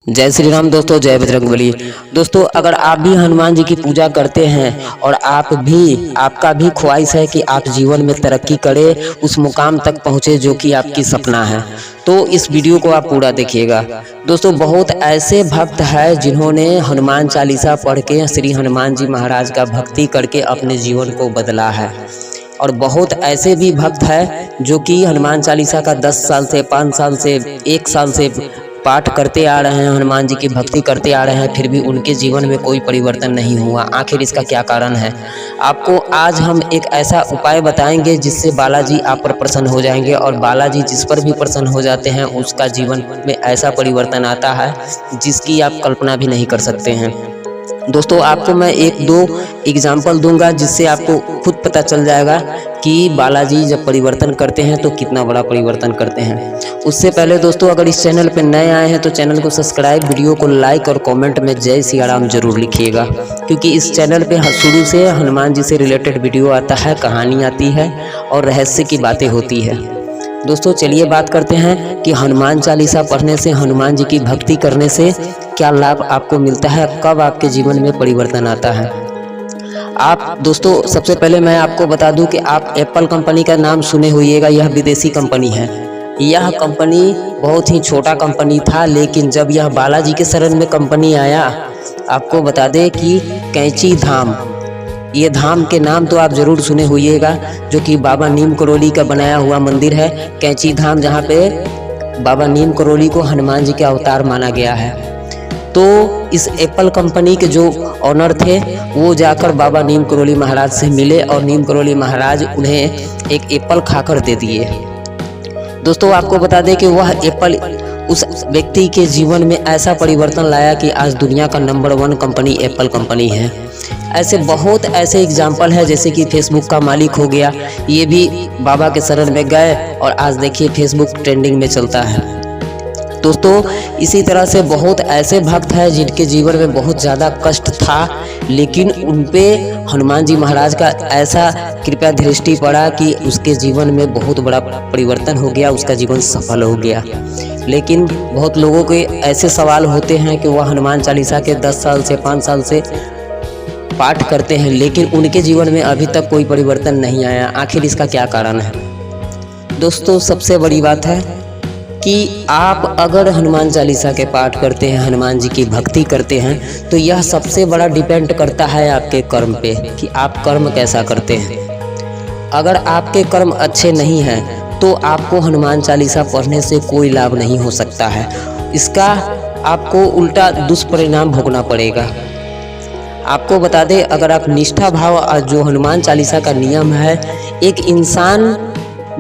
जय श्री राम दोस्तों, जय बजरंगबली। दोस्तों, अगर आप भी हनुमान जी की पूजा करते हैं और आपका भी ख्वाहिश है कि आप जीवन में तरक्की करें, उस मुकाम तक पहुँचे जो कि आपकी सपना है, तो इस वीडियो को आप पूरा देखिएगा। दोस्तों, बहुत ऐसे भक्त हैं जिन्होंने हनुमान चालीसा पढ़ के श्री हनुमान जी महाराज का भक्ति करके अपने जीवन को बदला है। और बहुत ऐसे भी भक्त हैं जो कि हनुमान चालीसा का 10 साल से, 5 साल से, 1 साल से पाठ करते आ रहे हैं, हनुमान जी की भक्ति करते आ रहे हैं, फिर भी उनके जीवन में कोई परिवर्तन नहीं हुआ। आखिर इसका क्या कारण है? आपको आज हम एक ऐसा उपाय बताएंगे जिससे बालाजी आप पर प्रसन्न हो जाएंगे, और बालाजी जिस पर भी प्रसन्न हो जाते हैं उसका जीवन में ऐसा परिवर्तन आता है जिसकी आप कल्पना भी नहीं कर सकते हैं। दोस्तों, आपको मैं 1-2 एग्जाम्पल दूंगा जिससे आपको खुद पता चल जाएगा कि बालाजी जब परिवर्तन करते हैं तो कितना बड़ा परिवर्तन करते हैं। उससे पहले दोस्तों, अगर इस चैनल पर नए आए हैं तो चैनल को सब्सक्राइब, वीडियो को लाइक और कमेंट में जय सिया राम जरूर लिखिएगा, क्योंकि इस चैनल पे शुरू से हनुमान जी से रिलेटेड वीडियो आता है, कहानी आती है और रहस्य की बातें होती है। दोस्तों, चलिए बात करते हैं कि हनुमान चालीसा पढ़ने से, हनुमान जी की भक्ति करने से क्या लाभ आपको मिलता है, कब आपके जीवन में परिवर्तन आता है। आप दोस्तों, सबसे पहले मैं आपको बता दूं कि आप एप्पल कंपनी का नाम सुने होइएगा। यह विदेशी कंपनी है। यह कंपनी बहुत ही छोटा कंपनी था, लेकिन जब यह बालाजी के शरण में कंपनी आया, आपको बता दें कि कैंची धाम, ये धाम के नाम तो आप जरूर सुने होइएगा, जो कि बाबा नीम करोली का बनाया हुआ मंदिर है, कैंची धाम, जहाँ पे बाबा नीम करोली को हनुमान जी के अवतार माना गया है। तो इस एप्पल कंपनी के जो ऑनर थे वो जाकर बाबा नीम करोली महाराज से मिले और नीम करोली महाराज उन्हें एक एप्पल खाकर दे दिए। दोस्तों, आपको बता दें कि वह एप्पल उस व्यक्ति के जीवन में ऐसा परिवर्तन लाया कि आज दुनिया का नंबर 1 कंपनी एप्पल कंपनी है। ऐसे बहुत ऐसे एग्जाम्पल है, जैसे कि फेसबुक का मालिक हो गया, ये भी बाबा के शरण में गए और आज देखिए फेसबुक ट्रेंडिंग में चलता है। दोस्तों, इसी तरह से बहुत ऐसे भक्त हैं जिनके जीवन में बहुत ज़्यादा कष्ट था, लेकिन उन पे हनुमान जी महाराज का ऐसा कृपा दृष्टि पड़ा कि उसके जीवन में बहुत बड़ा परिवर्तन हो गया, उसका जीवन सफल हो गया। लेकिन बहुत लोगों के ऐसे सवाल होते हैं कि वह हनुमान चालीसा के 10 साल से, 5 साल से पाठ करते हैं, लेकिन उनके जीवन में अभी तक कोई परिवर्तन नहीं आया। आखिर इसका क्या कारण है? दोस्तों, सबसे बड़ी बात है कि आप अगर हनुमान चालीसा के पाठ करते हैं, हनुमान जी की भक्ति करते हैं, तो यह सबसे बड़ा डिपेंड करता है आपके कर्म पे कि आप कर्म कैसा करते हैं। अगर आपके कर्म अच्छे नहीं हैं तो आपको हनुमान चालीसा पढ़ने से कोई लाभ नहीं हो सकता है। इसका आपको उल्टा दुष्परिणाम भोगना पड़ेगा। आपको बता दें, अगर आप निष्ठा भाव, जो हनुमान चालीसा का नियम है, एक इंसान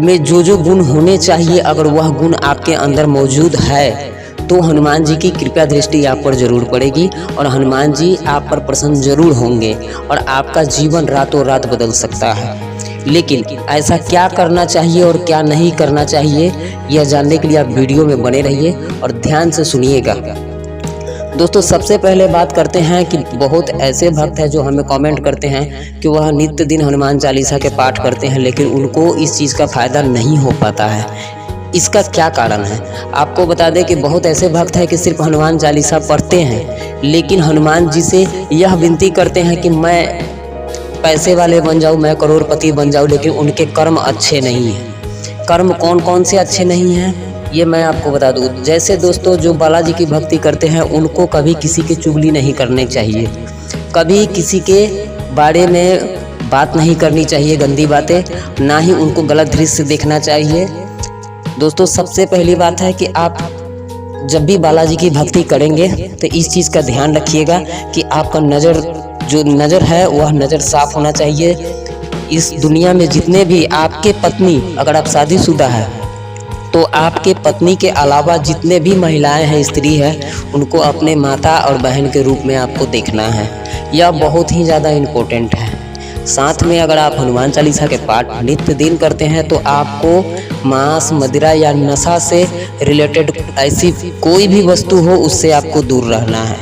में जो गुण होने चाहिए, अगर वह गुण आपके अंदर मौजूद है तो हनुमान जी की कृपा दृष्टि आप पर जरूर पड़ेगी और हनुमान जी आप पर प्रसन्न जरूर होंगे और आपका जीवन रातों रात बदल सकता है। लेकिन ऐसा क्या करना चाहिए और क्या नहीं करना चाहिए, यह जानने के लिए आप वीडियो में बने रहिए और ध्यान से सुनिएगा। दोस्तों, सबसे पहले बात करते हैं कि बहुत ऐसे भक्त हैं जो हमें कमेंट करते हैं कि वह नित्य दिन हनुमान चालीसा के पाठ करते हैं, लेकिन उनको इस चीज़ का फ़ायदा नहीं हो पाता है। इसका क्या कारण है? आपको बता दें कि बहुत ऐसे भक्त हैं कि सिर्फ हनुमान चालीसा पढ़ते हैं, लेकिन हनुमान जी से यह विनती करते हैं कि मैं पैसे वाले बन जाऊँ, मैं करोड़पति बन जाऊँ, लेकिन उनके कर्म अच्छे नहीं हैं। कर्म कौन कौन से अच्छे नहीं हैं, ये मैं आपको बता दूं। जैसे दोस्तों, जो बालाजी की भक्ति करते हैं उनको कभी किसी की चुगली नहीं करनी चाहिए, कभी किसी के बारे में बात नहीं करनी चाहिए, गंदी बातें, ना ही उनको गलत दृष्टि से देखना चाहिए। दोस्तों, सबसे पहली बात है कि आप जब भी बालाजी की भक्ति करेंगे तो इस चीज़ का ध्यान रखिएगा कि आपका जो नज़र है वह नज़र साफ होना चाहिए। इस दुनिया में जितने भी आपके पत्नी, अगर आप शादीशुदा है तो आपके पत्नी के अलावा जितने भी महिलाएं हैं, स्त्री है, उनको अपने माता और बहन के रूप में आपको देखना है। यह बहुत ही ज़्यादा इम्पोर्टेंट है। साथ में अगर आप हनुमान चालीसा के पाठ नित्य दिन करते हैं तो आपको मांस, मदिरा या नशा से रिलेटेड ऐसी कोई भी वस्तु हो उससे आपको दूर रहना है।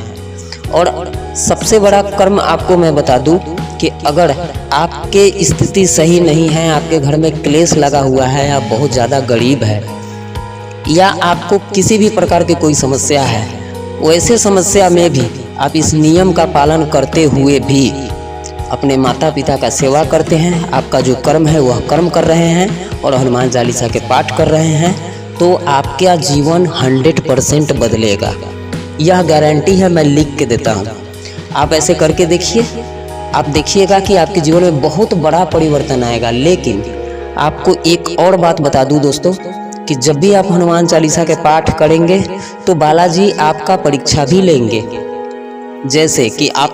और सबसे बड़ा कर्म आपको मैं बता दूं कि अगर आपके स्थिति सही नहीं है, आपके घर में क्लेश लगा हुआ है, आप बहुत ज़्यादा गरीब है या आपको किसी भी प्रकार की कोई समस्या है, वैसे समस्या में भी आप इस नियम का पालन करते हुए भी अपने माता पिता का सेवा करते हैं, आपका जो कर्म है वह कर्म कर रहे हैं और हनुमान चालीसा के पाठ कर रहे हैं, तो आपका जीवन 100% बदलेगा। यह गारंटी है, मैं लिख के देता हूँ। आप ऐसे करके देखिए, आप देखिएगा कि आपके जीवन में बहुत बड़ा परिवर्तन आएगा। लेकिन आपको एक और बात बता दूँ दोस्तों, कि जब भी आप हनुमान चालीसा के पाठ करेंगे तो बालाजी आपका परीक्षा भी लेंगे। जैसे कि आप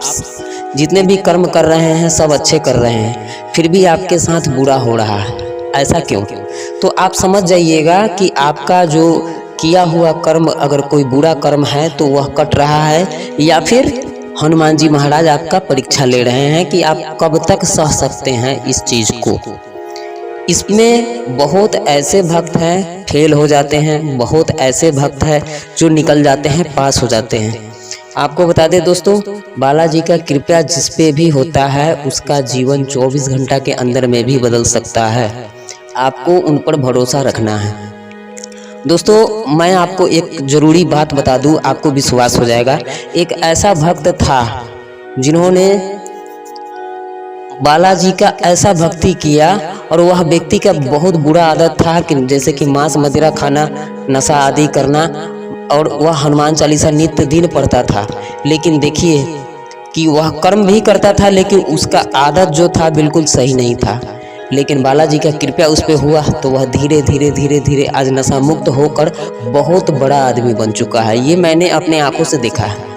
जितने भी कर्म कर रहे हैं सब अच्छे कर रहे हैं, फिर भी आपके साथ बुरा हो रहा है, ऐसा क्यों? तो आप समझ जाइएगा कि आपका जो किया हुआ कर्म अगर कोई बुरा कर्म है तो वह कट रहा है, या फिर हनुमान जी महाराज आपका परीक्षा ले रहे हैं कि आप कब तक सह सकते हैं इस चीज़ को। इसमें बहुत ऐसे भक्त हैं फेल हो जाते हैं, बहुत ऐसे भक्त हैं जो निकल जाते हैं, पास हो जाते हैं। आपको बता दें दोस्तों, बालाजी का कृपा जिस पे भी होता है उसका जीवन 24 घंटा के अंदर में भी बदल सकता है। आपको उन पर भरोसा रखना है। दोस्तों मैं आपको एक ज़रूरी बात बता दूं, आपको विश्वास हो जाएगा। एक ऐसा भक्त था जिन्होंने बालाजी का ऐसा भक्ति किया और वह व्यक्ति का बहुत बुरा आदत था कि जैसे कि मांस मदिरा खाना, नशा आदि करना, और वह हनुमान चालीसा नित्य दिन पढ़ता था। लेकिन देखिए कि वह कर्म भी करता था लेकिन उसका आदत जो था बिल्कुल सही नहीं था। लेकिन बालाजी का कृपा उस पर हुआ तो वह धीरे धीरे धीरे धीरे आज नशा मुक्त होकर बहुत बड़ा आदमी बन चुका है। ये मैंने अपने आंखों से देखा है।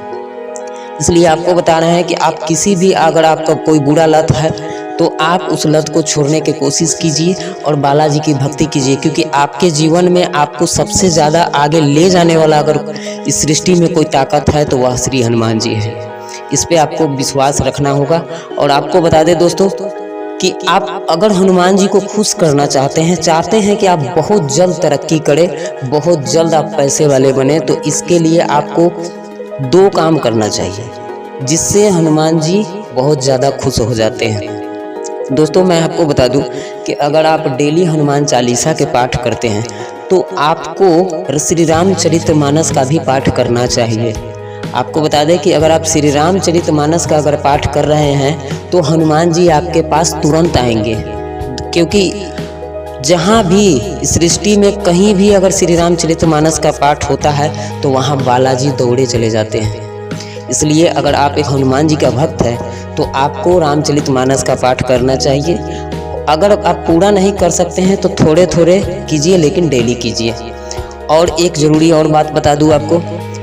इसलिए आपको बता रहे हैं कि आप किसी भी, अगर आपका कोई बुरा लत है तो आप उस लत को छोड़ने की कोशिश कीजिए और बालाजी की भक्ति कीजिए, क्योंकि आपके जीवन में आपको सबसे ज़्यादा आगे ले जाने वाला अगर इस सृष्टि में कोई ताकत है तो वह श्री हनुमान जी है। इस पे आपको विश्वास रखना होगा। और आपको बता दें दोस्तों कि आप अगर हनुमान जी को खुश करना चाहते हैं कि आप बहुत जल्द तरक्की करें, बहुत जल्द आप पैसे वाले बने, तो इसके लिए आपको 2 काम करना चाहिए जिससे हनुमान जी बहुत ज़्यादा खुश हो जाते हैं। दोस्तों मैं आपको बता दूं कि अगर आप डेली हनुमान चालीसा के पाठ करते हैं तो आपको श्री रामचरितमानस का भी पाठ करना चाहिए। आपको बता दें कि अगर आप श्री रामचरितमानस का अगर पाठ कर रहे हैं तो हनुमान जी आपके पास तुरंत आएंगे, क्योंकि जहाँ भी सृष्टि में कहीं भी अगर श्री रामचरितमानस का पाठ होता है तो वहाँ बालाजी दौड़े चले जाते हैं। इसलिए अगर आप एक हनुमान जी का भक्त हैं तो आपको रामचरितमानस का पाठ करना चाहिए। अगर आप पूरा नहीं कर सकते हैं तो थोड़े थोड़े कीजिए, लेकिन डेली कीजिए। और एक ज़रूरी और बात बता दूं आपको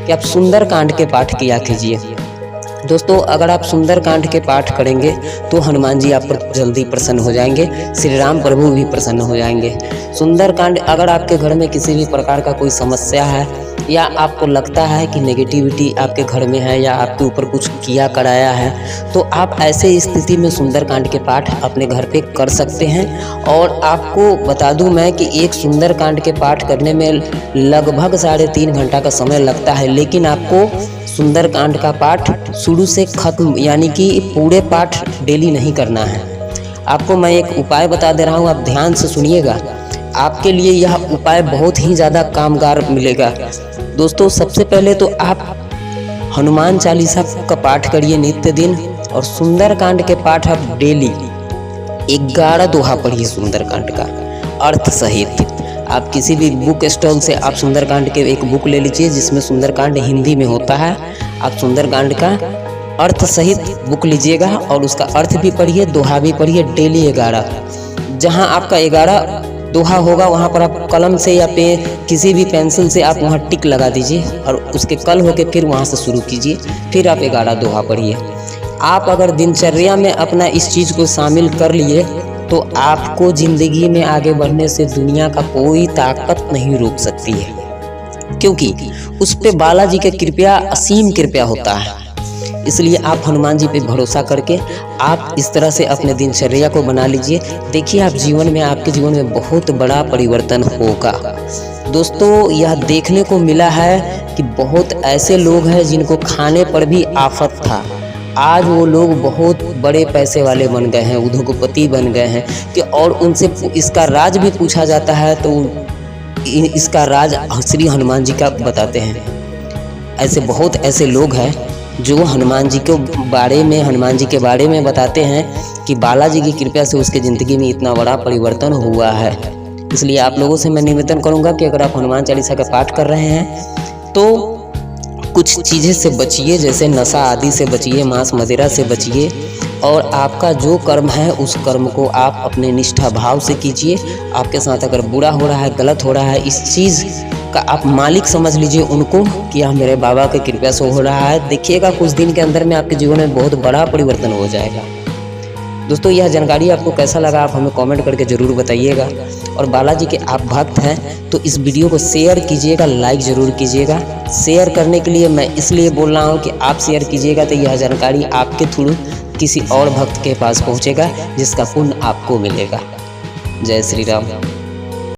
कि आप सुंदरकांड के पाठ किया कीजिए। दोस्तों अगर आप सुंदरकांड के पाठ करेंगे तो हनुमान जी आप पर जल्दी प्रसन्न हो जाएंगे, श्री राम प्रभु भी प्रसन्न हो जाएंगे। सुंदरकांड, अगर आपके घर में किसी भी प्रकार का कोई समस्या है या आपको लगता है कि नेगेटिविटी आपके घर में है या आपके ऊपर कुछ किया कराया है, तो आप ऐसे स्थिति में सुंदरकांड के पाठ अपने घर पे कर सकते हैं। और आपको बता दूं मैं कि एक सुंदरकांड के पाठ करने में लगभग 3.5 घंटा का समय लगता है, लेकिन आपको सुंदरकांड का पाठ शुरू से खत्म यानी कि पूरे पाठ डेली नहीं करना है। आपको मैं एक उपाय बता दे रहा हूँ, आप ध्यान से सुनिएगा। आपके लिए यह उपाय बहुत ही ज़्यादा कामगार मिलेगा। दोस्तों सबसे पहले तो आप हनुमान चालीसा का पाठ करिए नित्य दिन, और सुंदरकांड के पाठ आप डेली 11 दोहा पढ़िए सुंदरकांड का अर्थ सहित। आप किसी भी बुक स्टॉल से आप सुंदरकांड के एक बुक ले लीजिए जिसमें सुंदरकांड हिंदी में होता है। आप सुंदरकांड का अर्थ सहित बुक लीजिएगा और उसका अर्थ भी पढ़िए, दोहा भी पढ़िए डेली 11। जहां आपका 11 दोहा होगा वहां पर आप कलम से या किसी भी पेंसिल से आप वहां टिक लगा दीजिए और उसके कल होके फिर वहां से शुरू कीजिए। फिर आप 11 दोहा पढ़िए। आप अगर दिनचर्या में अपना इस चीज़ को शामिल कर लिए तो आपको ज़िंदगी में आगे बढ़ने से दुनिया का कोई ताकत नहीं रोक सकती है, क्योंकि उस पे बालाजी के कृपया असीम कृपया होता है। इसलिए आप हनुमान जी पे भरोसा करके आप इस तरह से अपने दिनचर्या को बना लीजिए। देखिए आप जीवन में, आपके जीवन में बहुत बड़ा परिवर्तन होगा। दोस्तों यह देखने को मिला है कि बहुत ऐसे लोग हैं जिनको खाने पर भी आफत था, आज वो लोग बहुत बड़े पैसे वाले बन गए हैं, उद्योगपति बन गए हैं कि और उनसे इसका राज भी पूछा जाता है तो इसका राज श्री हनुमान जी का बताते हैं। ऐसे बहुत ऐसे लोग हैं जो हनुमान जी के बारे में बताते हैं कि बालाजी की कृपा से उसके ज़िंदगी में इतना बड़ा परिवर्तन हुआ है। इसलिए आप लोगों से मैं निवेदन करूंगा कि अगर आप हनुमान चालीसा का पाठ कर रहे हैं तो कुछ चीज़ें से बचिए, जैसे नशा आदि से बचिए, मांस मदिरा से बचिए, और आपका जो कर्म है उस कर्म को आप अपने निष्ठा भाव से कीजिए। आपके साथ अगर बुरा हो रहा है, गलत हो रहा है, इस चीज़ का आप मालिक समझ लीजिए उनको कि यह मेरे बाबा की कृपा से हो रहा है। देखिएगा कुछ दिन के अंदर में आपके जीवन में बहुत बड़ा परिवर्तन हो जाएगा। दोस्तों, यह जानकारी आपको कैसा लगा आप हमें कमेंट करके ज़रूर बताइएगा। और बालाजी के आप भक्त हैं तो इस वीडियो को शेयर कीजिएगा, लाइक ज़रूर कीजिएगा। शेयर करने के लिए मैं इसलिए बोल रहा हूँ कि आप शेयर कीजिएगा तो यह जानकारी आपके थ्रू किसी और भक्त के पास पहुँचेगा, जिसका पुण्य आपको मिलेगा। जय श्री राम।